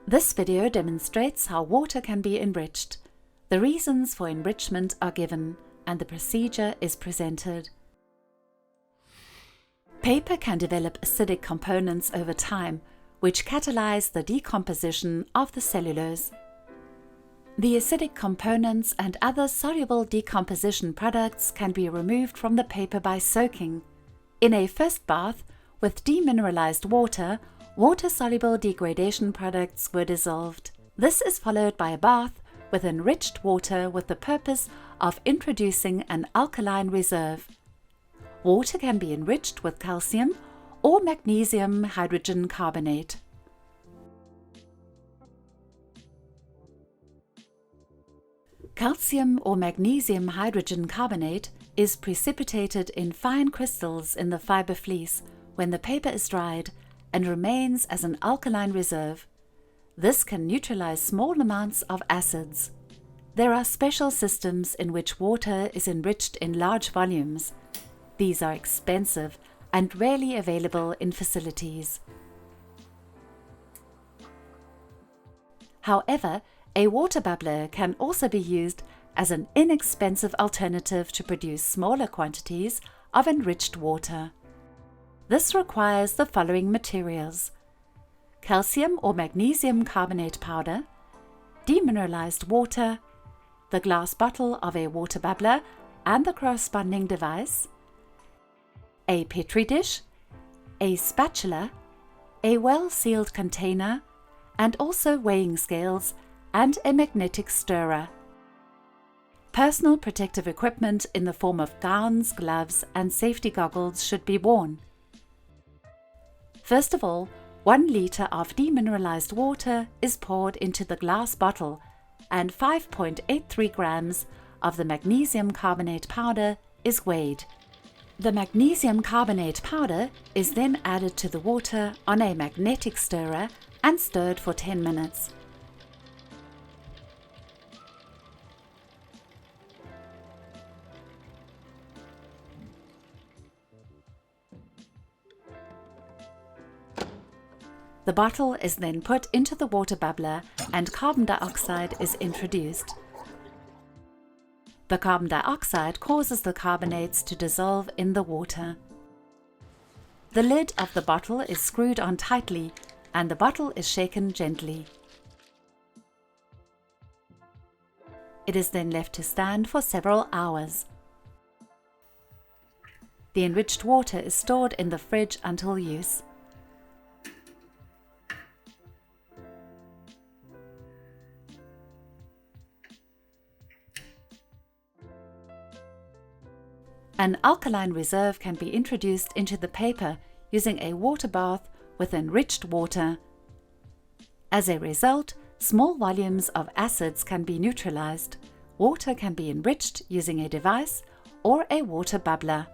This video demonstrates how water can be enriched. The reasons for enrichment are given and the procedure is presented. Paper can develop acidic components over time, which catalyze the decomposition of the cellulose. The acidic components and other soluble decomposition products can be removed from the paper by soaking. In a first bath with demineralized water, water-soluble degradation products were dissolved. This is followed by a bath with enriched water with the purpose of introducing an alkaline reserve. Water can be enriched with calcium or magnesium hydrogen carbonate. Calcium or magnesium hydrogen carbonate is precipitated in fine crystals in the fiber fleece when the paper is dried and remains as an alkaline reserve. This can neutralize small amounts of acids. There are special systems in which water is enriched in large volumes. These are expensive and rarely available in facilities. However, a water bubbler can also be used as an inexpensive alternative to produce smaller quantities of enriched water. This requires the following materials: calcium or magnesium carbonate powder, demineralized water, the glass bottle of a water bubbler and the corresponding device, a petri dish, a spatula, a well-sealed container, and also weighing scales and a magnetic stirrer. Personal protective equipment in the form of gowns, gloves, and safety goggles should be worn. First of all, 1 liter of demineralized water is poured into the glass bottle and 5.83 grams of the magnesium carbonate powder is weighed. The magnesium carbonate powder is then added to the water on a magnetic stirrer and stirred for 10 minutes. The bottle is then put into the water bubbler and carbon dioxide is introduced. The carbon dioxide causes the carbonates to dissolve in the water. The lid of the bottle is screwed on tightly and the bottle is shaken gently. It is then left to stand for several hours. The enriched water is stored in the fridge until use. An alkaline reserve can be introduced into the paper using a water bath with enriched water. As a result, small volumes of acids can be neutralized. Water can be enriched using a device or a water bubbler.